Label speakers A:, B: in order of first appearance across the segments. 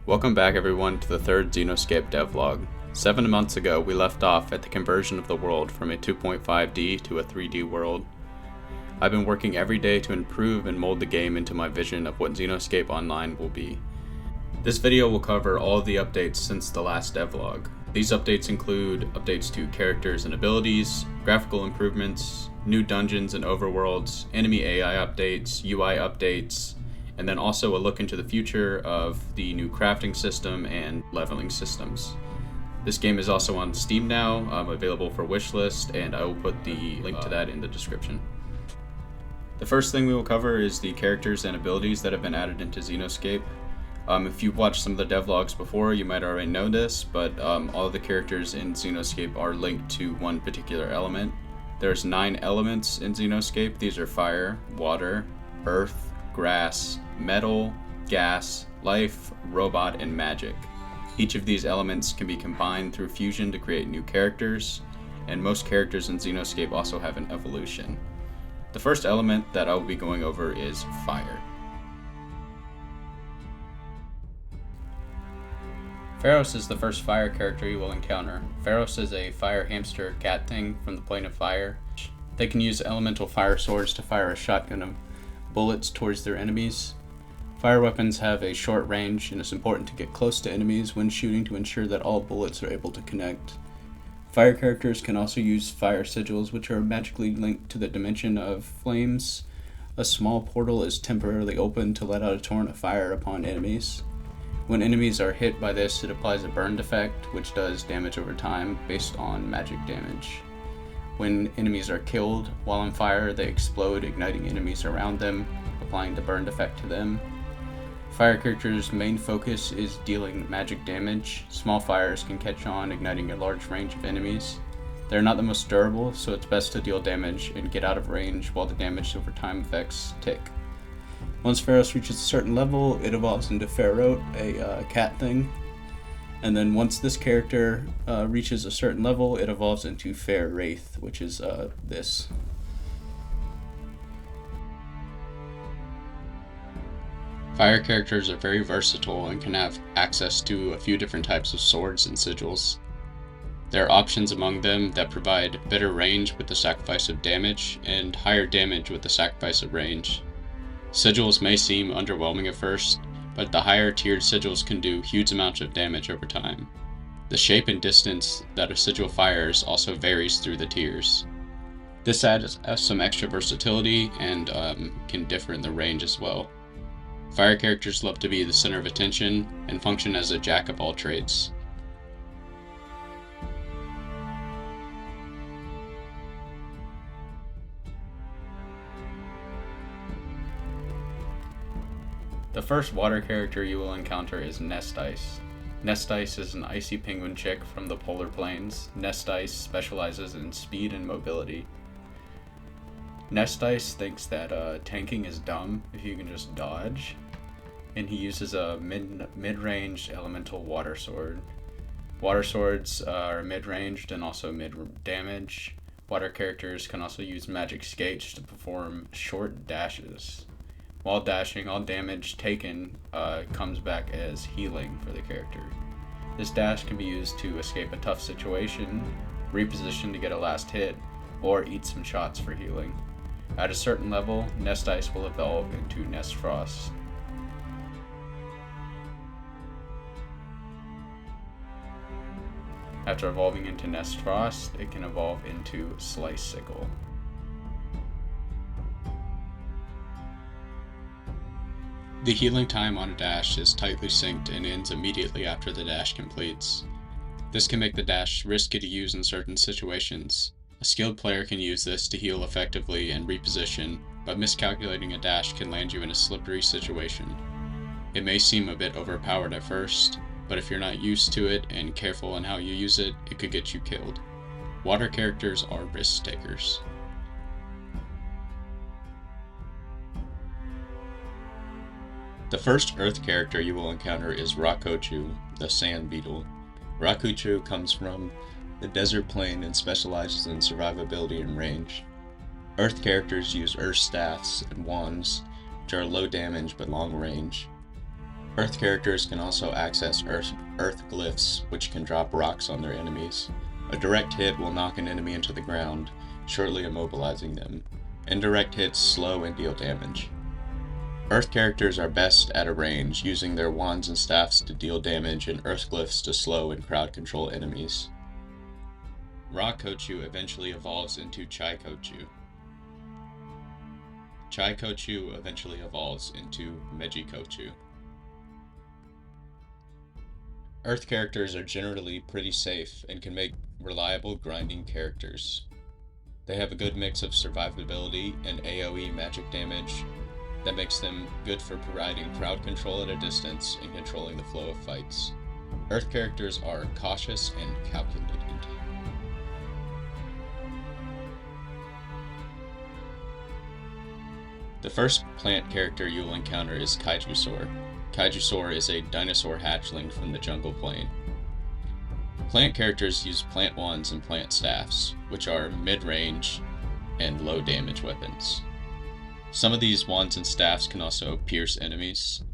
A: Welcome back everyone to the third Xenoscape devlog. 7 months ago we left off at the conversion of the world from a 2.5D to a 3D world. I've been working every day to improve and mold the game into my vision of what Xenoscape Online will be. This video will cover all of the updates since the last devlog. These updates include updates to characters and abilities, graphical improvements, new dungeons and overworlds, enemy AI updates, UI updates, and then also a look into the future of the new crafting system and leveling systems. This game is also on Steam now, available for wishlist, and I will put the link to that in the description. The first thing we will cover is the characters and abilities that have been added into Xenoscape. If you've watched some of the devlogs before, you might already know this, but all of the characters in Xenoscape are linked to one particular element. There's 9 elements in Xenoscape. These are fire, water, earth, grass, metal, gas, life, robot, and magic. Each of these elements can be combined through fusion to create new characters, and most characters in Xenoscape also have an evolution. The first element that I will be going over is fire. Pharos is the first fire character you will encounter. Pharos is a fire hamster cat thing from the plane of fire. They can use elemental fire swords to fire a shotgun of bullets towards their enemies. Fire weapons have a short range, and it's important to get close to enemies when shooting to ensure that all bullets are able to connect. Fire characters can also use fire sigils, which are magically linked to the dimension of flames. A small portal is temporarily opened to let out a torrent of fire upon enemies. When enemies are hit by this, it applies a burned effect, which does damage over time based on magic damage. When enemies are killed while on fire, they explode, igniting enemies around them, applying the burned effect to them. Fire characters' main focus is dealing magic damage. Small fires can catch on, igniting a large range of enemies. They're not the most durable, so it's best to deal damage and get out of range while the damage over time effects tick. Once Pharos reaches a certain level, it evolves into Pharaoh, a cat thing. And then once this character reaches a certain level, it evolves into Fair Wraith, which is this. Fire characters are very versatile and can have access to a few different types of swords and sigils. There are options among them that provide better range with the sacrifice of damage, and higher damage with the sacrifice of range. Sigils may seem underwhelming at first, but the higher tiered sigils can do huge amounts of damage over time. The shape and distance that a sigil fires also varies through the tiers. This adds some extra versatility and can differ in the range as well. Fire characters love to be the center of attention and function as a jack of all trades. The first water character you will encounter is Nest Ice. Nest Ice is an icy penguin chick from the polar plains. Nest Ice specializes in speed and mobility. Nest Ice thinks that tanking is dumb if you can just dodge, and he uses a mid-range elemental water sword. Water swords are mid-ranged and also mid-damage. Water characters can also use magic skates to perform short dashes. While dashing, all damage taken comes back as healing for the character. This dash can be used to escape a tough situation, reposition to get a last hit, or eat some shots for healing. At a certain level, Nest Ice will evolve into Nest Frost. After evolving into Nest Frost, it can evolve into Slice Sickle. The healing time on a dash is tightly synced and ends immediately after the dash completes. This can make the dash risky to use in certain situations. A skilled player can use this to heal effectively and reposition, but miscalculating a dash can land you in a slippery situation. It may seem a bit overpowered at first, but if you're not used to it and careful in how you use it, it could get you killed. Water characters are risk takers. The first Earth character you will encounter is Rakochu, the sand beetle. Rakochu comes from the desert plain and specializes in survivability and range. Earth characters use earth staffs and wands, which are low damage but long range. Earth characters can also access Earth glyphs, which can drop rocks on their enemies. A direct hit will knock an enemy into the ground, shortly immobilizing them. Indirect hits slow and deal damage. Earth characters are best at a range, using their wands and staffs to deal damage and Earth glyphs to slow and crowd control enemies. Raw Kochu eventually evolves into Chai Kochu. Chai Kochu eventually evolves into Meiji Kochu. Earth characters are generally pretty safe and can make reliable grinding characters. They have a good mix of survivability and AoE magic damage that makes them good for providing crowd control at a distance and controlling the flow of fights. Earth characters are cautious and calculated. The first plant character you will encounter is Kaijusaur. Kaijusaur is a dinosaur hatchling from the jungle plane. Plant characters use plant wands and plant staffs, which are mid-range and low damage weapons. Some of these wands and staffs can also pierce enemies.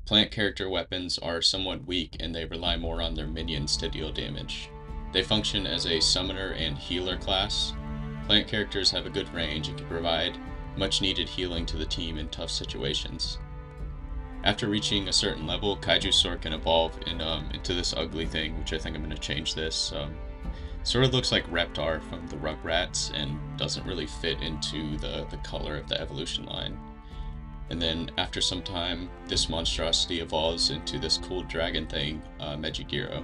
A: Plant character weapons are somewhat weak and they rely more on their minions to deal damage. They function as a summoner and healer class. Plant characters have a good range and can provide much needed healing to the team in tough situations. After reaching a certain level, Kaijusaur can evolve into this ugly thing, which I think I'm going to change this. Sort of looks like Reptar from the Rugrats and doesn't really fit into the color of the evolution line. And then after some time, this monstrosity evolves into this cool dragon thing, Megigiro.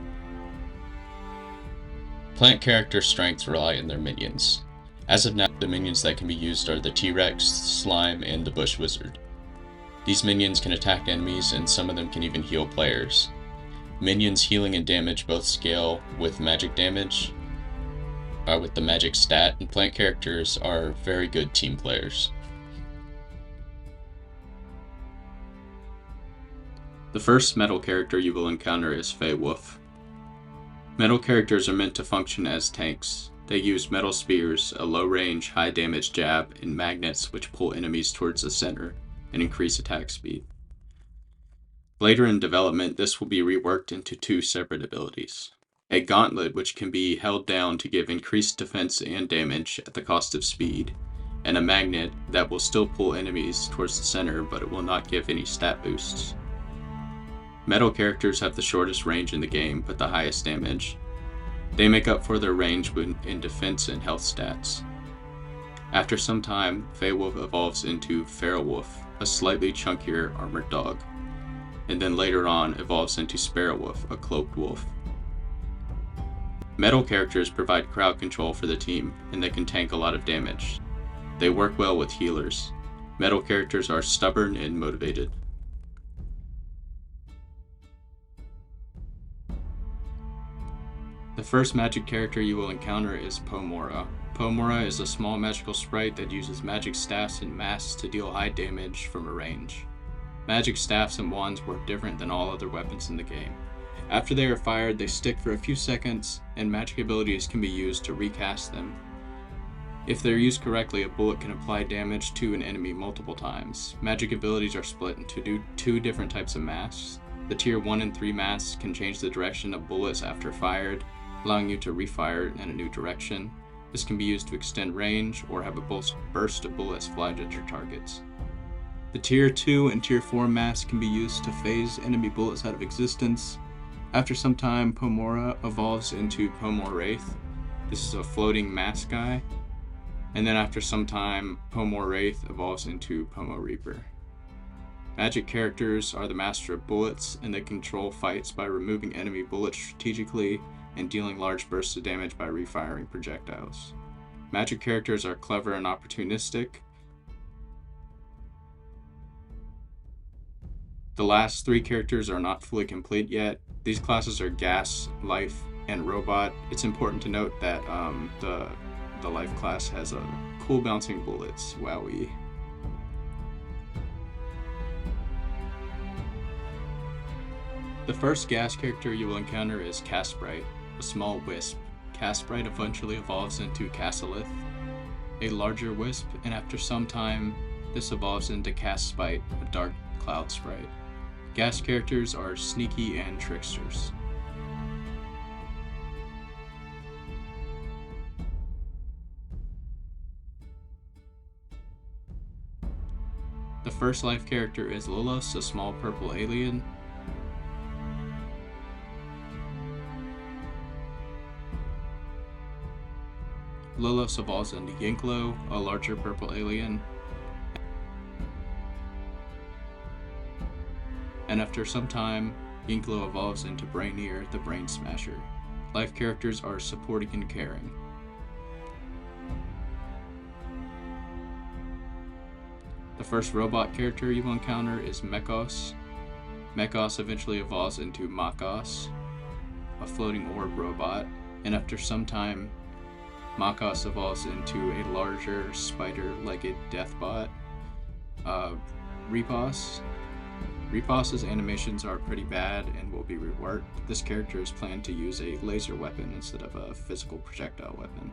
A: Plant character strengths rely on their minions. As of now, the minions that can be used are the T-Rex, Slime, and the Bush Wizard. These minions can attack enemies, and some of them can even heal players. Minions healing and damage both scale with magic damage, with the magic stat, and plant characters are very good team players. The first metal character you will encounter is Feywolf. Metal characters are meant to function as tanks. They use metal spears, a low-range, high-damage jab, and magnets which pull enemies towards the center and increase attack speed. Later in development, this will be reworked into two separate abilities. A gauntlet which can be held down to give increased defense and damage at the cost of speed, and a magnet that will still pull enemies towards the center but it will not give any stat boosts. Metal characters have the shortest range in the game but the highest damage. They make up for their range in defense and health stats. After some time, Feywolf evolves into Feralwolf, a slightly chunkier armored dog, and then later on evolves into Sparrowwolf, a cloaked wolf. Metal characters provide crowd control for the team, and they can tank a lot of damage. They work well with healers. Metal characters are stubborn and motivated. The first magic character you will encounter is Pomora. Pomora is a small magical sprite that uses magic staffs and masks to deal high damage from a range. Magic staffs and wands work different than all other weapons in the game. After they are fired, they stick for a few seconds, and magic abilities can be used to recast them. If they're used correctly, a bullet can apply damage to an enemy multiple times. Magic abilities are split into two different types of masks. The tier 1 and 3 masks can change the direction of bullets after fired, allowing you to refire in a new direction. This can be used to extend range or have a burst of bullets fly at your targets. The tier 2 and tier 4 masks can be used to phase enemy bullets out of existence. After some time, Pomora evolves into Pomor Wraith. This is a floating mask guy. And then after some time, Pomor Wraith evolves into Pomo Reaper. Magic characters are the master of bullets, and they control fights by removing enemy bullets strategically and dealing large bursts of damage by refiring projectiles. Magic characters are clever and opportunistic. The last 3 characters are not fully complete yet. These classes are Gas, Life, and Robot. It's important to note that the Life class has cool bouncing bullets. Wowee. The first gas character you will encounter is Casprite, a small wisp. Casprite eventually evolves into Cassilith, a larger wisp, and after some time, this evolves into Caspite, a dark cloud sprite. Gas characters are sneaky and tricksters. The first life character is Lilith, a small purple alien. Lilith evolves into Yinklo, a larger purple alien. And after some time, Yinklo evolves into Brainier, the Brain Smasher. Life characters are supporting and caring. The first robot character you will encounter is Mechos. Mechos eventually evolves into Makos, a floating orb robot, and after some time, Makos evolves into a larger spider-legged deathbot. Repos. Repos's animations are pretty bad and will be reworked. This character is planned to use a laser weapon instead of a physical projectile weapon.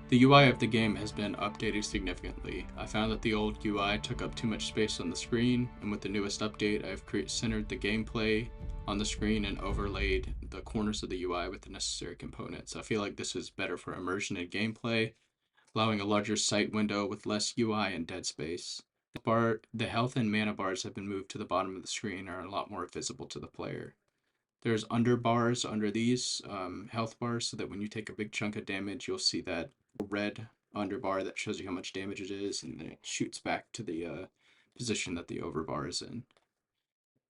A: The UI of the game has been updated significantly. I found that the old UI took up too much space on the screen, and with the newest update, I've centered the gameplay on the screen and overlaid the corners of the UI with the necessary components. I feel like this is better for immersion in gameplay, allowing a larger sight window with less UI and dead space. The health and mana bars have been moved to the bottom of the screen and are a lot more visible to the player. There's under bars under these health bars so that when you take a big chunk of damage, you'll see that red underbar that shows you how much damage it is, and then it shoots back to the position that the overbar is in.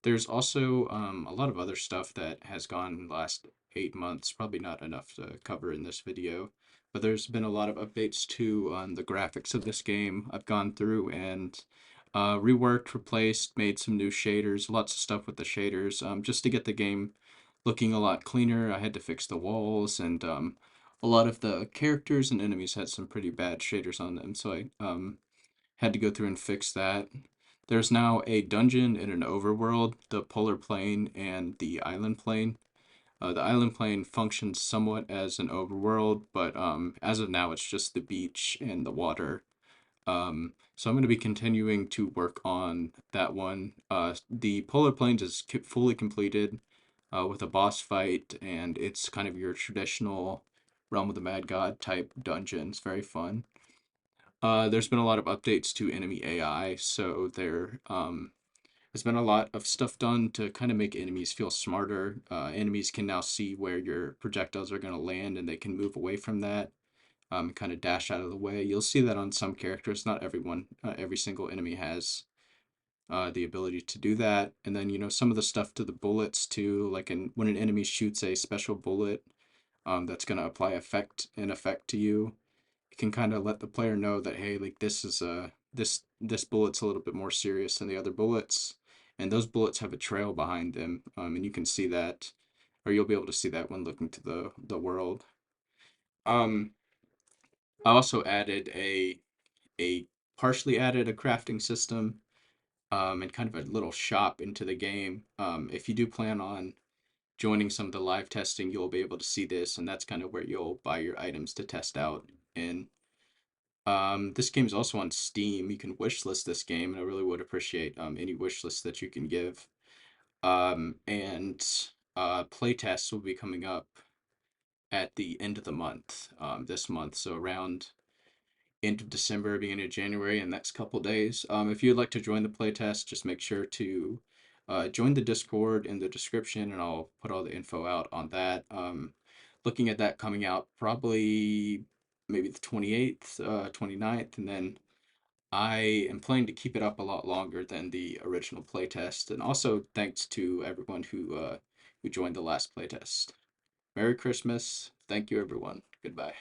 A: There's also a lot of other stuff that has gone in the last 8 months, probably not enough to cover in this video, but there's been a lot of updates to the graphics of this game. I've gone through and reworked, replaced, made some new shaders, lots of stuff with the shaders, just to get the game looking a lot cleaner. I had to fix the walls, and a lot of the characters and enemies had some pretty bad shaders on them, so I had to go through and fix that. There's now a dungeon in an overworld, the polar plane and the island plane. The island plane functions somewhat as an overworld, but as of now, it's just the beach and the water. So I'm going to be continuing to work on that one. The polar plains is fully completed with a boss fight, and it's kind of your traditional Realm of the Mad God type dungeon. It's very fun. There's been a lot of updates to enemy AI, so there's been a lot of stuff done to kind of make enemies feel smarter. Enemies can now see where your projectiles are going to land, and they can move away from that, kind of dash out of the way. You'll see that on some characters. Not everyone, every single enemy has the ability to do that. And then, some of the stuff to the bullets too, like when an enemy shoots a special bullet that's going to apply an effect to you, it can kind of let the player know that, hey, like this bullet's a little bit more serious than the other bullets, and those bullets have a trail behind them, and you can see that, or you'll be able to see that when looking to the world. um I also added a partially added a crafting system, and kind of a little shop into the game. If you do plan on joining some of the live testing, you'll be able to see this, and that's kind of where you'll buy your items to test out in. This game is also on Steam. You can wishlist this game, and I really would appreciate any wishlist that you can give. And playtests will be coming up at the end of the month, this month, so around end of December, beginning of January, in the next couple days. If you'd like to join the playtest, just make sure to join the Discord in the description, and I'll put all the info out on that. Looking at that coming out probably maybe the 28th, 29th, and then I am planning to keep it up a lot longer than the original playtest. And also thanks to everyone who joined the last playtest. Merry Christmas. Thank you, everyone. Goodbye.